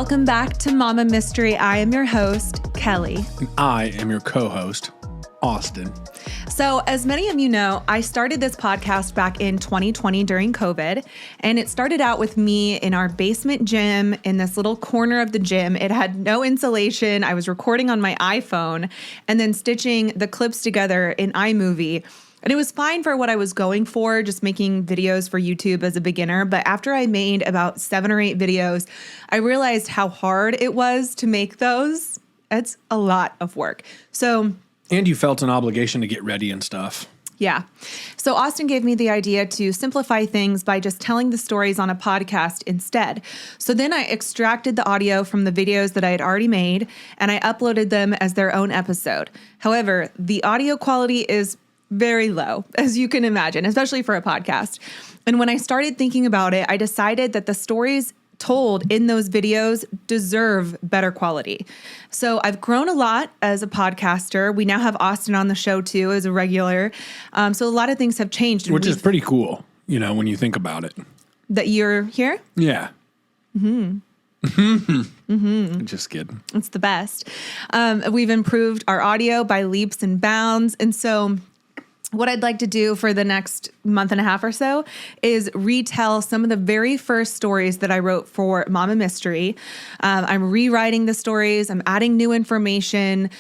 Welcome back to Mama Mystery. I am your host, Kelly. And I am your co-host, Austin. So, as many of you know, I started this podcast back in 2020 during COVID, and it started out with me in our basement gym in this little corner of the gym. It had no insulation. I was recording on my iPhone and then stitching the clips together in iMovie. And it was fine for what I was going for, just making videos for YouTube as a beginner. But after I made about 7 or 8 videos, I realized how hard it was to make those. It's a lot of work. And you felt an obligation to get ready and stuff. Yeah. So Austin gave me the idea to simplify things by just telling the stories on a podcast instead. So then I extracted the audio from the videos that I had already made, and I uploaded them as their own episode. However, the audio quality is very low, as you can imagine, especially for a podcast. And when I started thinking about it, I decided that the stories told in those videos deserve better quality. So I've grown a lot as a podcaster. We now have Austin on the show too as a regular. So a lot of things have changed. Which is pretty cool, when you think about it. That you're here? Yeah. Just kidding. It's the best. We've improved our audio by leaps and bounds. And so what I'd like to do for the next month and a half or so is retell some of the very first stories that I wrote for Mama Mystery. I'm rewriting the stories. I'm adding new information.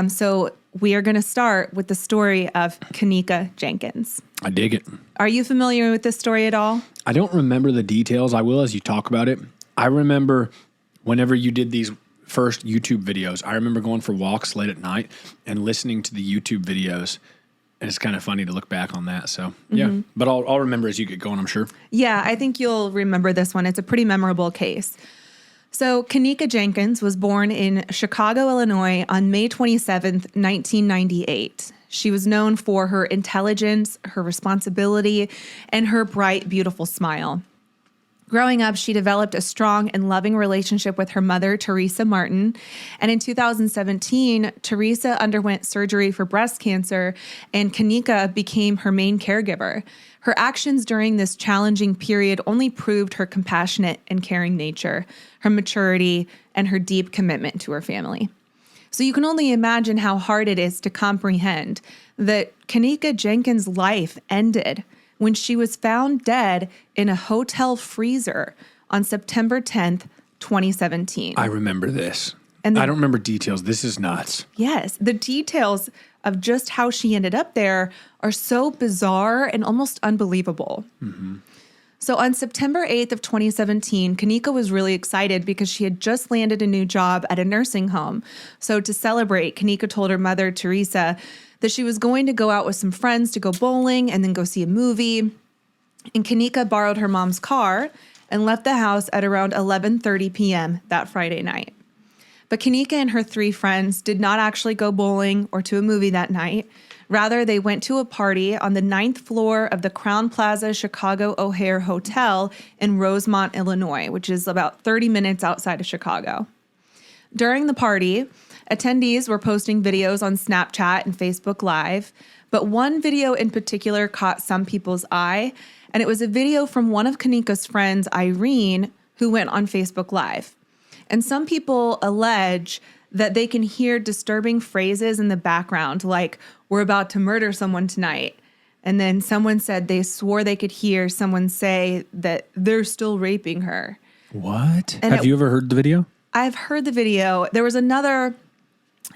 So we are going to start with the story of Kenneka Jenkins. I dig it. Are you familiar with this story at all? I don't remember the details. I will as you talk about it. I remember whenever you did these first YouTube videos, I remember going for walks late at night and listening to the YouTube videos. And it's kind of funny to look back on that. So, yeah. But I'll remember as you get going, I'm sure. Yeah, I think you'll remember this one. It's a pretty memorable case. So, Kenneka Jenkins was born in Chicago, Illinois on May 27th, 1998. She was known for her intelligence, her responsibility, and her bright, beautiful smile. Growing up, she developed a strong and loving relationship with her mother, Teresa Martin. And in 2017, Teresa underwent surgery for breast cancer, and Kenneka became her main caregiver. Her actions during this challenging period only proved her compassionate and caring nature, her maturity, and her deep commitment to her family. So you can only imagine how hard it is to comprehend that Kenneka Jenkins' life ended when she was found dead in a hotel freezer on September 10th, 2017. I remember this. And I don't remember details. This is nuts. Yes. The details of just how she ended up there are so bizarre and almost unbelievable. Mm-hmm. So on September 8th of 2017, Kenneka was really excited because she had just landed a new job at a nursing home. So to celebrate, Kenneka told her mother, Teresa, that she was going to go out with some friends to go bowling and then go see a movie. And Kenneka borrowed her mom's car and left the house at around 11:30 p.m. that Friday night. But Kenneka and her 3 friends did not actually go bowling or to a movie that night. Rather, they went to a party on the 9th floor of the Crowne Plaza O'Hare Hotel in Rosemont, Illinois, which is about 30 minutes outside of Chicago. During the party, attendees were posting videos on Snapchat and Facebook Live, but one video in particular caught some people's eye, and it was a video from one of Kenneka's friends, Irene, who went on Facebook Live. And some people allege that they can hear disturbing phrases in the background, like, "We're about to murder someone tonight." And then someone said they swore they could hear someone say that they're still raping her. What? And have you ever heard the video? I've heard the video. There was another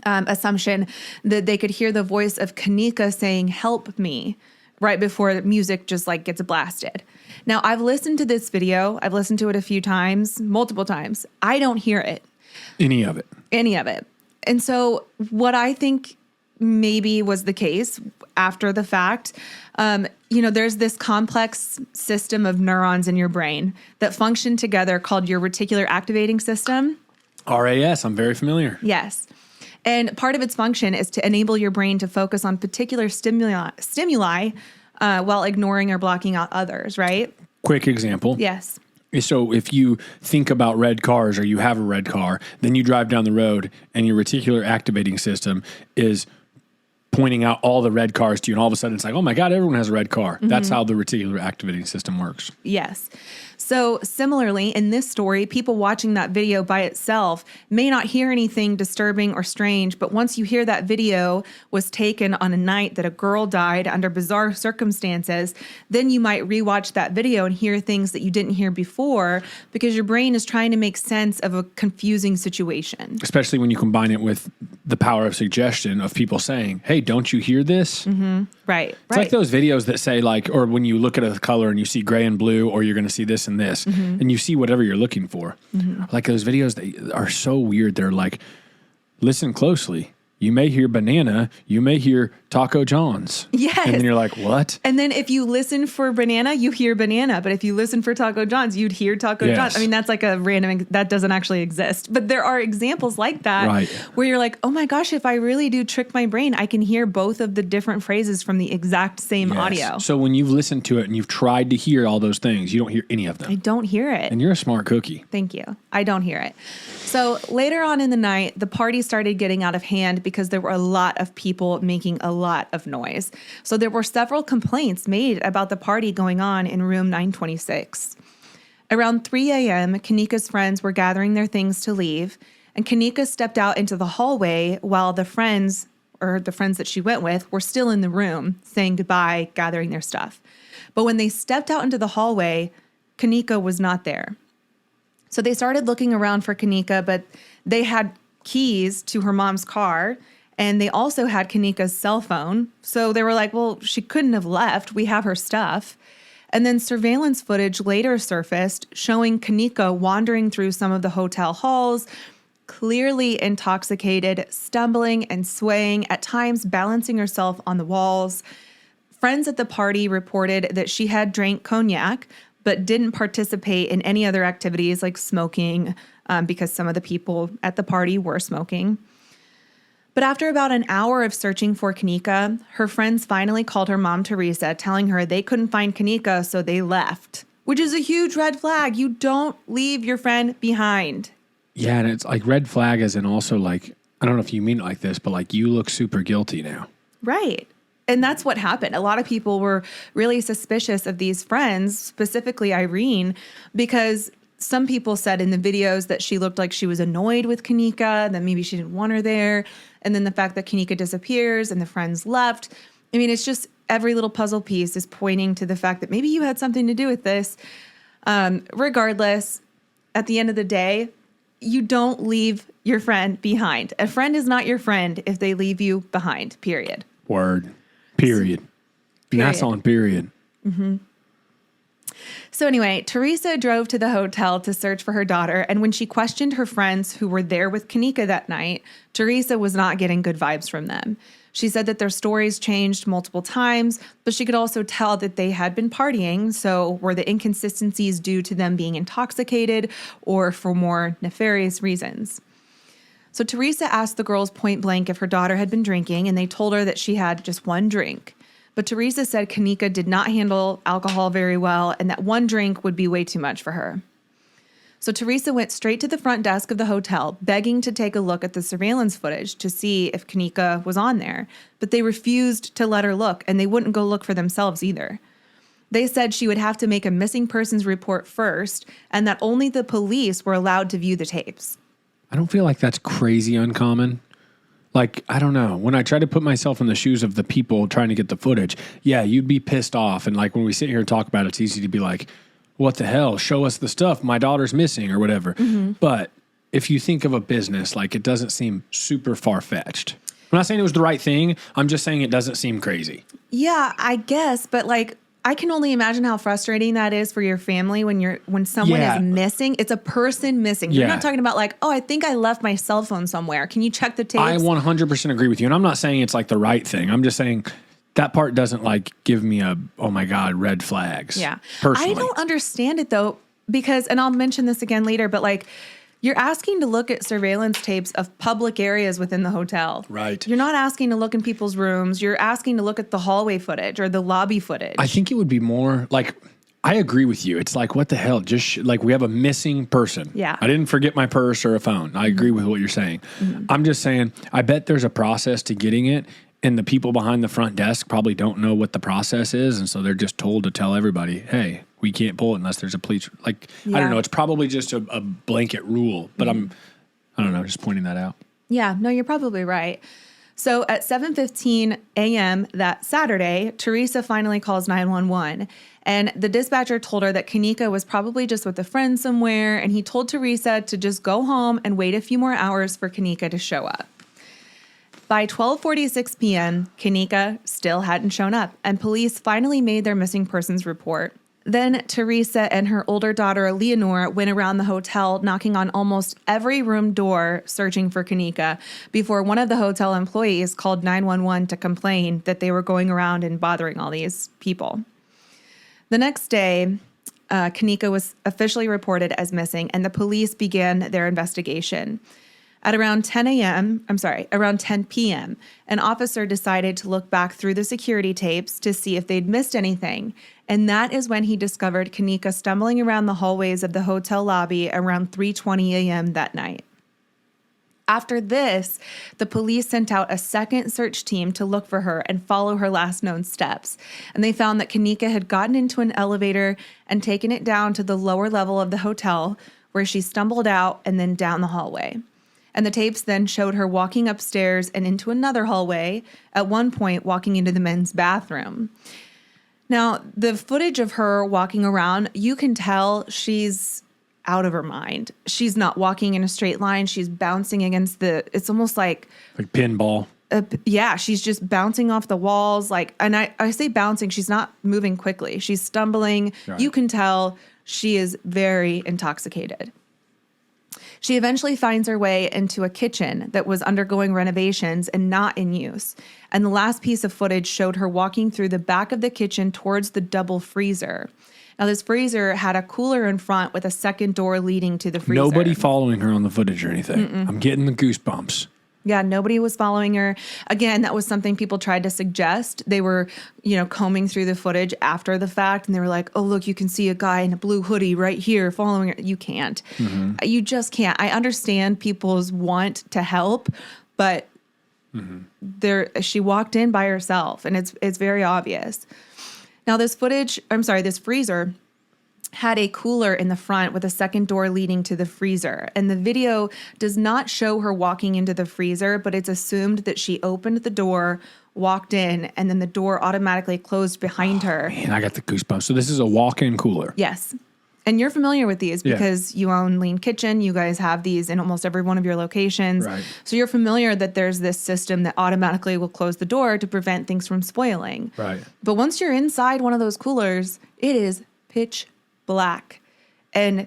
assumption that they could hear the voice of Kenneka saying, "Help me," right before the music just gets blasted. Now, I've listened to this video. I've listened to it a few times, multiple times. I don't hear it. Any of it. And so what I think maybe was the case after the fact, there's this complex system of neurons in your brain that function together called your reticular activating system. RAS, I'm very familiar. Yes. And part of its function is to enable your brain to focus on particular stimuli while ignoring or blocking out others, right? Quick example. Yes. So if you think about red cars or you have a red car, then you drive down the road and your reticular activating system is pointing out all the red cars to you, and all of a sudden it's like, oh my God, everyone has a red car. That's how the reticular activating system works. Yes. So similarly, in this story, people watching that video by itself may not hear anything disturbing or strange, but once you hear that video was taken on a night that a girl died under bizarre circumstances, then you might rewatch that video and hear things that you didn't hear before because your brain is trying to make sense of a confusing situation. Especially when you combine it with the power of suggestion of people saying, hey, don't you hear this? Right. It's like those videos that say like, or when you look at a color and you see gray and blue, or you're going to see this and this, and you see whatever you're looking for. Like those videos that are so weird. They're like, listen closely. You may hear banana. You may hear Taco John's. Yes. And then you're like, what? And then if you listen for banana, you hear banana. But if you listen for Taco John's, you'd hear Taco John's. I mean, that's like a random, that doesn't actually exist. But there are examples like that where you're like, oh my gosh, if I really do trick my brain, I can hear both of the different phrases from the exact same audio. So when you've listened to it and you've tried to hear all those things, you don't hear any of them. I don't hear it. And you're a smart cookie. Thank you. I don't hear it. So later on in the night, the party started getting out of hand because there were a lot of people making a lot of noise. So there were several complaints made about the party going on in room 926. Around 3 a.m., Kenneka's friends were gathering their things to leave, and Kenneka stepped out into the hallway while the friends that she went with were still in the room saying goodbye, gathering their stuff. But when they stepped out into the hallway, Kenneka was not there. So they started looking around for Kenneka, but they had keys to her mom's car, and they also had Kenneka's cell phone. So they were like, well, she couldn't have left. We have her stuff. And then surveillance footage later surfaced showing Kenneka wandering through some of the hotel halls, clearly intoxicated, stumbling and swaying, at times balancing herself on the walls. Friends at the party reported that she had drank cognac, but didn't participate in any other activities like smoking, because some of the people at the party were smoking. But after about an hour of searching for Kenneka, her friends finally called her mom, Teresa, telling her they couldn't find Kenneka, so they left, which is a huge red flag. You don't leave your friend behind. Yeah, and it's like red flag as in also like, I don't know if you mean it like this, but like you look super guilty now. Right. And that's what happened. A lot of people were really suspicious of these friends, specifically Irene, because some people said in the videos that she looked like she was annoyed with Kenneka, that maybe she didn't want her there. And then the fact that Kenneka disappears and the friends left. I mean, it's just every little puzzle piece is pointing to the fact that maybe you had something to do with this. Regardless, at the end of the day, you don't leave your friend behind. A friend is not your friend if they leave you behind, period. Word. Period. And that's on period. Mm-hmm. So anyway, Teresa drove to the hotel to search for her daughter, and when she questioned her friends who were there with Kenneka that night, Teresa was not getting good vibes from them. She said that their stories changed multiple times, but she could also tell that they had been partying, so were the inconsistencies due to them being intoxicated or for more nefarious reasons? So Teresa asked the girls point blank if her daughter had been drinking, and they told her that she had just one drink. But Teresa said Kenneka did not handle alcohol very well and that one drink would be way too much for her. So Teresa went straight to the front desk of the hotel, begging to take a look at the surveillance footage to see if Kenneka was on there. But they refused to let her look, and they wouldn't go look for themselves either. They said she would have to make a missing persons report first, and that only the police were allowed to view the tapes. I don't feel like that's crazy uncommon. Like, I don't know. When I try to put myself in the shoes of the people trying to get the footage, yeah, you'd be pissed off. And like when we sit here and talk about it, it's easy to be like, what the hell? Show us the stuff. My daughter's missing or whatever. Mm-hmm. But if you think of a business, like it doesn't seem super far-fetched. I'm not saying it was the right thing. I'm just saying it doesn't seem crazy. Yeah, I guess. But like, I can only imagine how frustrating that is for your family when someone is missing. It's a person missing. You're not talking about like, oh, I think I left my cell phone somewhere. Can you check the tapes? I 100% agree with you. And I'm not saying it's like the right thing. I'm just saying that part doesn't like give me a, oh my God, red flags. Yeah. Personally. I don't understand it though, because, and I'll mention this again later, but like, you're asking to look at surveillance tapes of public areas within the hotel. Right. You're not asking to look in people's rooms. You're asking to look at the hallway footage or the lobby footage. I think it would be more like, I agree with you. It's like, what the hell? Just like we have a missing person. Yeah. I didn't forget my purse or a phone. I agree with what you're saying. Mm-hmm. I'm just saying, I bet there's a process to getting it. And the people behind the front desk probably don't know what the process is. And so they're just told to tell everybody, hey, we can't pull it unless there's a police. Like, I don't know. It's probably just a blanket rule, but I don't know, just pointing that out. Yeah, no, you're probably right. So at 7:15 a.m. that Saturday, Teresa finally calls 911. And the dispatcher told her that Kenneka was probably just with a friend somewhere. And he told Teresa to just go home and wait a few more hours for Kenneka to show up. By 12:46 p.m., Kenneka still hadn't shown up, and police finally made their missing persons report. Then Teresa and her older daughter, Leonore, went around the hotel, knocking on almost every room door, searching for Kenneka, before one of the hotel employees called 911 to complain that they were going around and bothering all these people. The next day, Kenneka was officially reported as missing, and the police began their investigation. At around 10 p.m., an officer decided to look back through the security tapes to see if they'd missed anything. And that is when he discovered Kenneka stumbling around the hallways of the hotel lobby around 3:20 a.m. that night. After this, the police sent out a second search team to look for her and follow her last known steps. And they found that Kenneka had gotten into an elevator and taken it down to the lower level of the hotel, where she stumbled out and then down the hallway. And the tapes then showed her walking upstairs and into another hallway, at one point walking into the men's bathroom. Now, the footage of her walking around, you can tell she's out of her mind. She's not walking in a straight line. She's bouncing against it's almost like pinball. Yeah, she's just bouncing off the walls. And I say bouncing, she's not moving quickly. She's stumbling. Right. You can tell she is very intoxicated. She eventually finds her way into a kitchen that was undergoing renovations and not in use. And the last piece of footage showed her walking through the back of the kitchen towards the double freezer. Now, this freezer had a cooler in front with a second door leading to the freezer. Nobody following her on the footage or anything. I'm getting the goosebumps. Yeah, nobody was following her. Again, that was something people tried to suggest. They were, combing through the footage after the fact, and they were like, oh, look, you can see a guy in a blue hoodie right here following her. You can't. You just can't. I understand people's want to help, but she walked in by herself, and it's very obvious. Now, this freezer had a cooler in the front with a second door leading to the freezer. And the video does not show her walking into the freezer, but it's assumed that she opened the door, walked in, and then the door automatically closed behind her. Man, I got the goosebumps. So this is a walk-in cooler. Yes. And you're familiar with these because you own Lean Kitchen. You guys have these in almost every one of your locations. Right. So you're familiar that there's this system that automatically will close the door to prevent things from spoiling. Right. But once you're inside one of those coolers, it is pitch black, and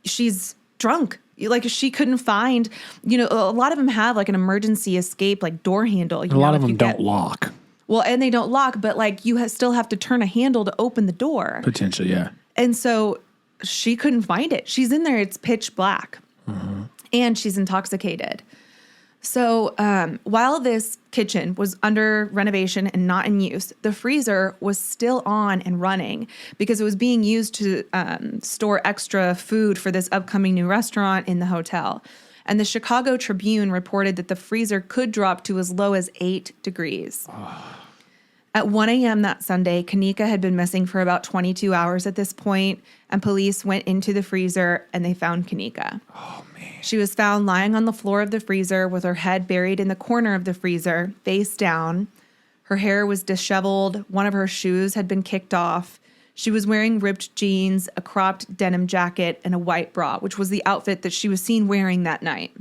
she's drunk. She couldn't find, a lot of them have like an emergency escape, like door handle. A lot of them don't lock. Well, and they don't lock, but you still have to turn a handle to open the door. Potentially, yeah. And so she couldn't find it. She's in there. It's pitch black, and she's intoxicated. So while this kitchen was under renovation and not in use, the freezer was still on and running because it was being used to store extra food for this upcoming new restaurant in the hotel. And the Chicago Tribune reported that the freezer could drop to as low as 8 degrees. At 1 a.m. that Sunday, Kenneka had been missing for about 22 hours at this point, and police went into the freezer and they found Kenneka. Oh, man. She was found lying on the floor of the freezer with her head buried in the corner of the freezer, face down. Her hair was disheveled. One of her shoes had been kicked off. She was wearing ripped jeans, a cropped denim jacket, and a white bra, which was the outfit that she was seen wearing that night.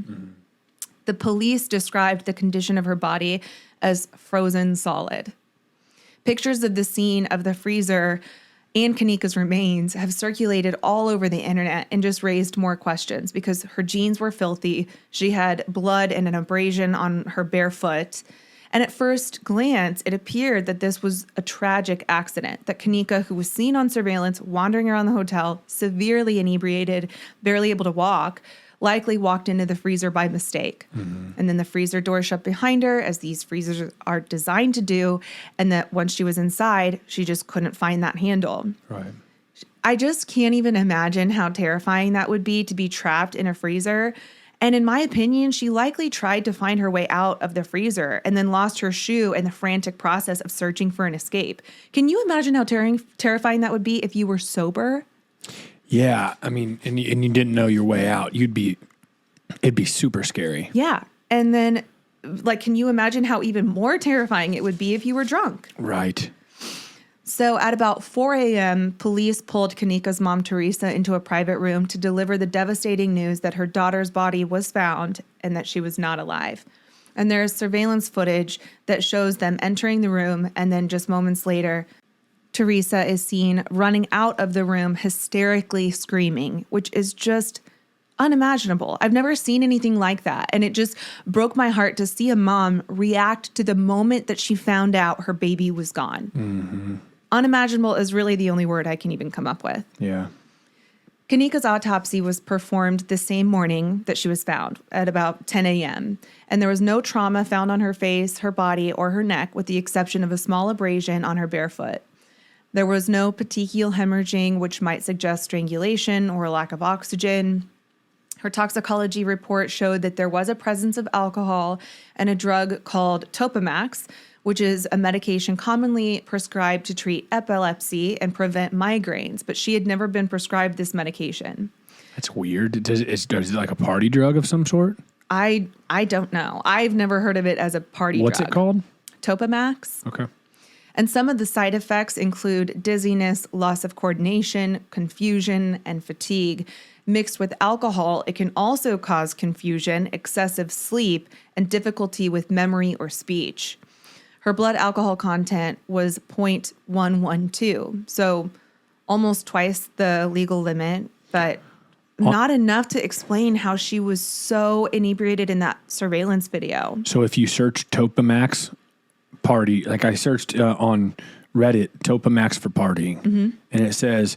The police described the condition of her body as frozen solid. Pictures of the scene of the freezer and Kenneka's remains have circulated all over the internet and just raised more questions because her jeans were filthy. She had blood and an abrasion on her bare foot. And at first glance, it appeared that this was a tragic accident, that Kenneka, who was seen on surveillance wandering around the hotel, severely inebriated, barely able to walk, likely walked into the freezer by mistake. And then the freezer door shut behind her, as these freezers are designed to do, and that once she was inside, she just couldn't find that handle. Right. I just can't even imagine how terrifying that would be to be trapped in a freezer And in my opinion, she likely tried to find her way out of the freezer and then lost her shoe in the frantic process of searching for an escape. Can you imagine how terrifying that would be if you were sober? Yeah. I mean, and you didn't know your way out. It'd be super scary. Yeah. And then, like, can you imagine how even more terrifying it would be if you were drunk? Right. So at about 4 a.m., police pulled Kenneka's mom, Teresa, into a private room to deliver the devastating news that her daughter's body was found and that she was not alive. And there is surveillance footage that shows them entering the room, and then just moments later, Teresa is seen running out of the room hysterically screaming, which is just unimaginable. I've never seen anything like that. And it just broke my heart to see a mom react to the moment that she found out her baby was gone. Mm-hmm. Unimaginable is really the only word I can even come up with. Yeah. Kenneka's autopsy was performed the same morning that she was found at about 10 a.m. And there was no trauma found on her face, her body, or her neck, with the exception of a small abrasion on her bare foot. There was no petechial hemorrhaging, which might suggest strangulation or a lack of oxygen. Her toxicology report showed that there was a presence of alcohol and a drug called Topamax, which is a medication commonly prescribed to treat epilepsy and prevent migraines, but she had never been prescribed this medication. That's weird. Is it like a party drug of some sort? I don't know. I've never heard of it as a party What's drug. it called? Topamax. Okay. And some of the side effects include dizziness, loss of coordination, confusion, and fatigue. Mixed with alcohol, it can also cause confusion, excessive sleep, and difficulty with memory or speech. Her blood alcohol content was 0.112, so almost twice the legal limit, but not enough to explain how she was so inebriated in that surveillance video. So if you search Topamax party, like I searched on Reddit, Topamax for partying, and it says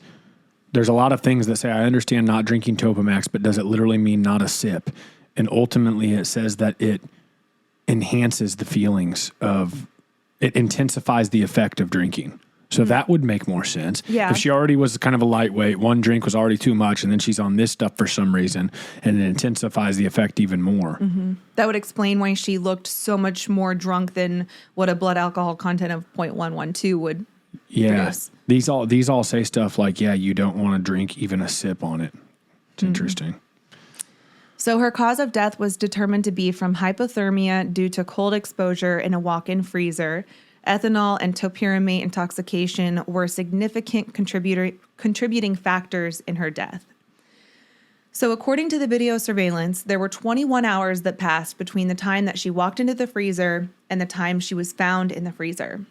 there's a lot of things that say, I understand not drinking Topamax, but does it literally mean not a sip? And ultimately it says that it enhances the feelings of, it intensifies the effect of drinking. So that would make more sense. Yeah. If she already was kind of a lightweight, one drink was already too much, and then she's on this stuff for some reason, and it intensifies the effect even more. That would explain why she looked so much more drunk than what a blood alcohol content of 0.112 would produce. These all say stuff like, yeah, you don't want to drink even a sip on it. It's interesting. So her cause of death was determined to be from hypothermia due to cold exposure in a walk-in freezer. Ethanol and topiramate intoxication were significant contributing factors in her death. So according to the video surveillance, there were 21 hours that passed between the time that she walked into the freezer and the time she was found in the freezer.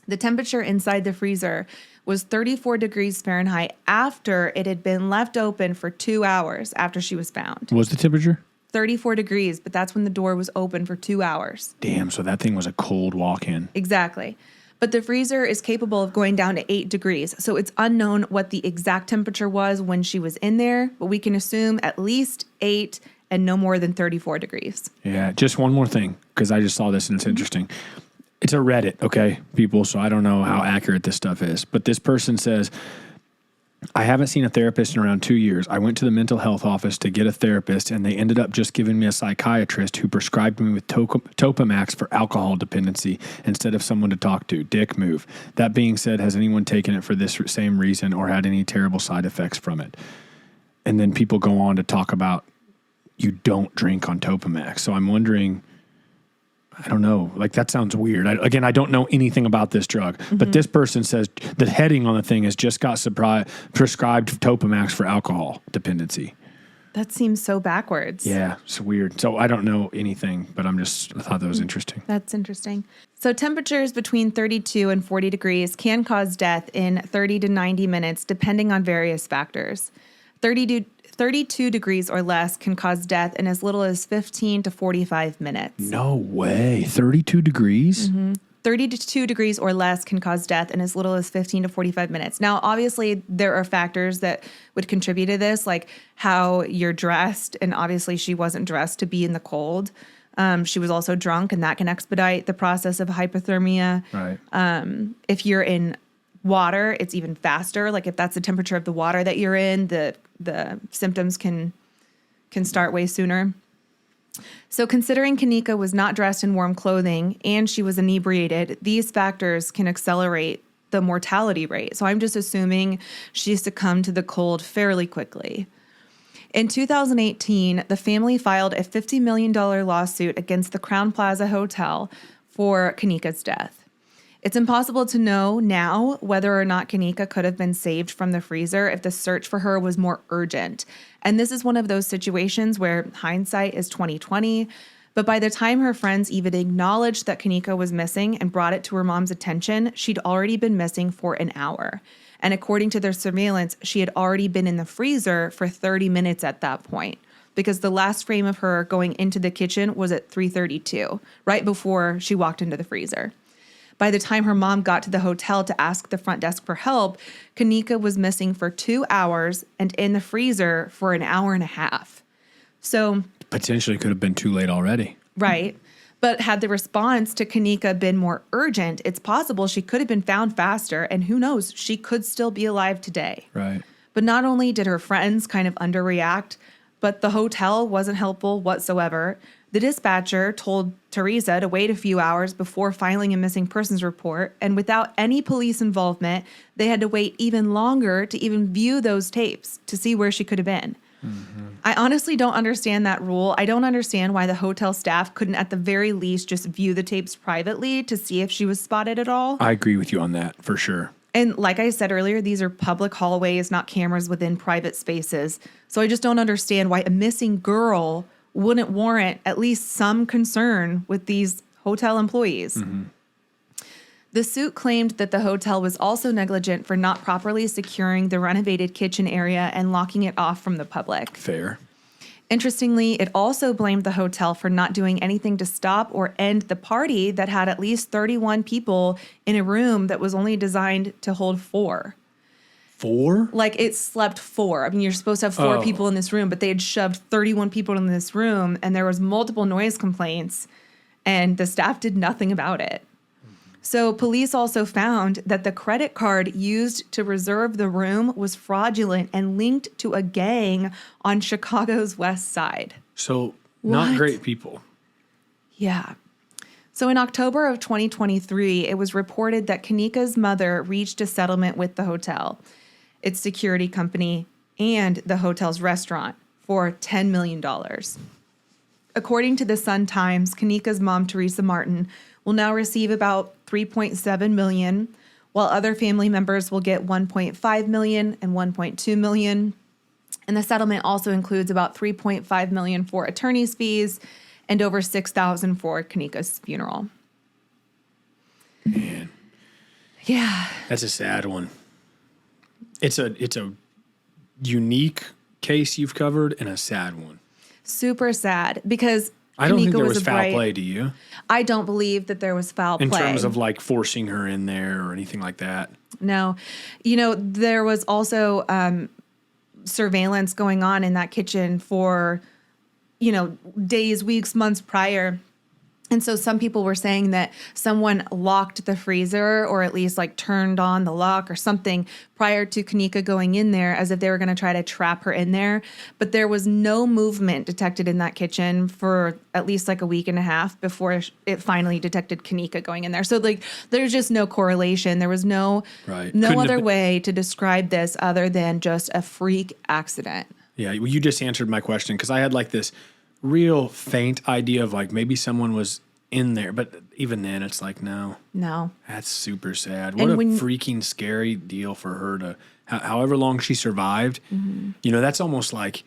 The temperature inside the freezer was 34 degrees Fahrenheit after it had been left open for 2 hours after she was found. What was the temperature? 34 degrees, but that's when the door was open for 2 hours. Damn, so that thing was a cold walk-in. Exactly. But the freezer is capable of going down to 8 degrees, so it's unknown what the exact temperature was when she was in there, but we can assume at least 8 and no more than 34 degrees. Yeah, just one more thing, because I just saw this and it's interesting. It's a Reddit, okay, people, so I don't know how accurate this stuff is. But this person says, I haven't seen a therapist in around 2 years. I went to the mental health office to get a therapist, and they ended up just giving me a psychiatrist who prescribed me with Topamax for alcohol dependency instead of someone to talk to. Dick move. That being said, has anyone taken it for this same reason or had any terrible side effects from it? And then people go on to talk about you don't drink on Topamax. So I'm wondering, I don't know. Like, that sounds weird. I don't know anything about this drug. But this person says the heading on the thing is just got prescribed Topamax for alcohol dependency. That seems so backwards. Yeah, it's weird. So I don't know anything, but I thought that was interesting. That's interesting. So temperatures between 32 and 40 degrees can cause death in 30 to 90 minutes, depending on various factors. 32 degrees or less can cause death in as little as 15 to 45 minutes. No way. 32 degrees? 32 degrees or less can cause death in as little as 15 to 45 minutes. Now, obviously, there are factors that would contribute to this, like how you're dressed. And obviously, she wasn't dressed to be in the cold. She was also drunk, and that can expedite the process of hypothermia. Right. If you're in water, it's even faster. Like if that's the temperature of the water that you're in, the symptoms can can start way sooner. So considering Kenneka was not dressed in warm clothing and she was inebriated, these factors can accelerate the mortality rate. So I'm just assuming she succumbed to the cold fairly quickly. In 2018, the family filed a $50 million lawsuit against the Crowne Plaza Hotel for Kenneka's death. It's impossible to know now whether or not Kenneka could have been saved from the freezer if the search for her was more urgent. And this is one of those situations where hindsight is 20/20. But by the time her friends even acknowledged that Kenneka was missing and brought it to her mom's attention, she'd already been missing for an hour. And according to their surveillance, she had already been in the freezer for 30 minutes at that point, because the last frame of her going into the kitchen was at 3:32, right before she walked into the freezer. By the time her mom got to the hotel to ask the front desk for help, Kenneka was missing for 2 hours and in the freezer for an hour and a half. So Potentially could have been too late already. right. But had the response to Kenneka been more urgent, it's possible she could have been found faster, and who knows, she could still be alive today. Right. But not only did her friends kind of underreact, but the hotel wasn't helpful whatsoever. The dispatcher told Teresa to wait a few hours before filing a missing persons report, and without any police involvement, they had to wait even longer to even view those tapes to see where she could have been. I honestly don't understand that rule. I don't understand why the hotel staff couldn't at the very least just view the tapes privately to see if she was spotted at all. I agree with you on that, for sure. And like I said earlier, these are public hallways, not cameras within private spaces. So I just don't understand why a missing girl wouldn't warrant at least some concern with these hotel employees. The suit claimed that the hotel was also negligent for not properly securing the renovated kitchen area and locking it off from the public. Fair. Interestingly, it also blamed the hotel for not doing anything to stop or end the party that had at least 31 people in a room that was only designed to hold 4. 4? Like it slept 4. I mean, you're supposed to have 4 people in this room, but they had shoved 31 people in this room, and there was multiple noise complaints, and the staff did nothing about it. So police also found that the credit card used to reserve the room was fraudulent and linked to a gang on Chicago's West Side. So, not What? great people. Yeah. So in October of 2023, it was reported that Kenneka's mother reached a settlement with the hotel, its security company, and the hotel's restaurant for $10 million. According to the Sun-Times, Kenneka's mom, Teresa Martin, will now receive about $3.7 million, while other family members will get $1.5 million and $1.2 million. And the settlement also includes about $3.5 million for attorney's fees and over $6,000 for Kenneka's funeral. Man, Yeah. that's a sad one. It's a unique case you've covered and a sad one. Super sad because I don't think Kenneka there was a foul bright- play, do you? I don't believe that there was foul In play. terms of like forcing her in there or anything like that. No. You know, there was also surveillance going on in that kitchen for, you know, days, weeks, months prior. And so some people were saying that someone locked the freezer or at least like turned on the lock or something prior to Kenneka going in there as if they were going to try to trap her in there. But there was no movement detected in that kitchen for at least like a week and a half before it finally detected Kenneka going in there. So like there's just no correlation. There was no Right. no Couldn't have other been- way to describe this other than just a freak accident. Yeah, well, you just answered my question because I had like this real faint idea of like maybe someone was in there, but even then it's like, no, No. that's super sad. What And a when- freaking scary deal for her to, however long she survived. Mm-hmm. You know, that's almost like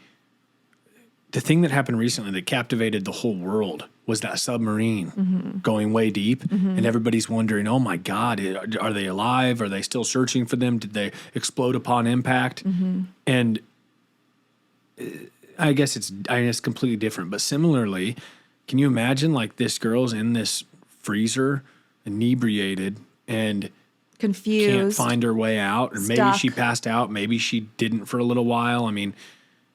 the thing that happened recently that captivated the whole world was that submarine Mm-hmm. going way deep. And everybody's wondering, oh my God, are they alive? Are they still searching for them? Did they explode upon impact? Mm-hmm. And I guess it's completely different. But similarly, can you imagine like this girl's in this freezer, inebriated, and Confused. can't find her way out, or maybe Stuck. she passed out, maybe she didn't for a little while. I mean,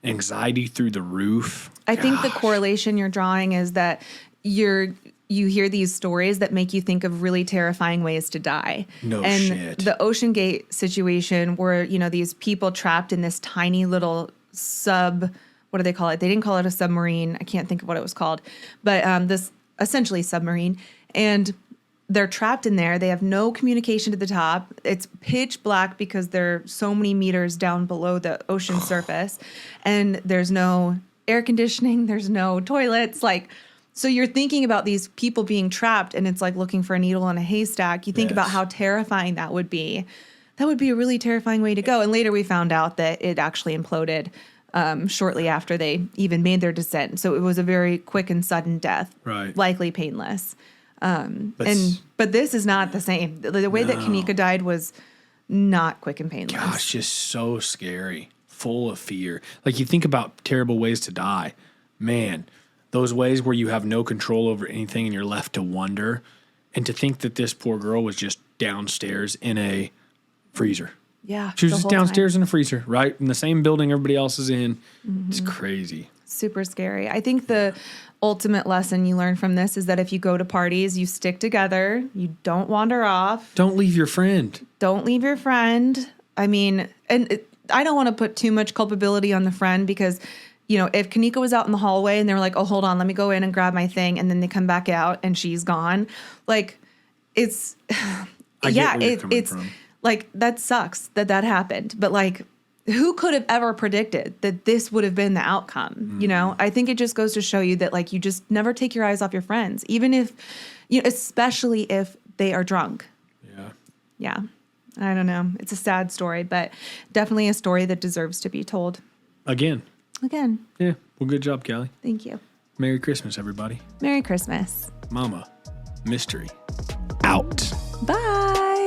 anxiety through the roof. I think the correlation you're drawing is that you hear these stories that make you think of really terrifying ways to die. No and shit. The Ocean Gate situation where, you know, these people trapped in this tiny little what do they call it? They didn't call it a submarine. I can't think of what it was called, but this essentially submarine, and they're trapped in there. They have no communication to the top. It's pitch black because they're so many meters down below the ocean surface, and there's no air conditioning. There's no toilets. Like, so you're thinking about these people being trapped, and it's like looking for a needle in a haystack. You think about how terrifying that would be. That would be a really terrifying way to go. And later we found out that it actually imploded shortly after they even made their descent. So it was a very quick and sudden death, right? Likely painless. But this is not the same. The way that Kenneka died was not quick and painless. Gosh, just so scary, full of fear. Like, you think about terrible ways to die. Man, those ways where you have no control over anything and you're left to wonder. And to think that this poor girl was just downstairs in a freezer. Yeah. She was just downstairs in a freezer, right? In the same building everybody else is in. Mm-hmm. It's crazy. Super scary. I think the ultimate lesson you learn from this is that if you go to parties, you stick together. You don't wander off. Don't leave your friend. Don't leave your friend. I mean, I don't want to put too much culpability on the friend because, you know, if Kenneka was out in the hallway and they were like, oh, hold on, let me go in and grab my thing. And then they come back out and she's gone. Like, it's, it's from. Like, that sucks that happened. But like, who could have ever predicted that this would have been the outcome? Mm-hmm. You know, I think it just goes to show you that, like, you just never take your eyes off your friends, even if, you know, especially if they are drunk. Yeah. Yeah. I don't know. It's a sad story, but definitely a story that deserves to be told. Again. Yeah. Well, good job, Callie. Thank you. Merry Christmas, everybody. Merry Christmas. Mama, mystery, out. Bye.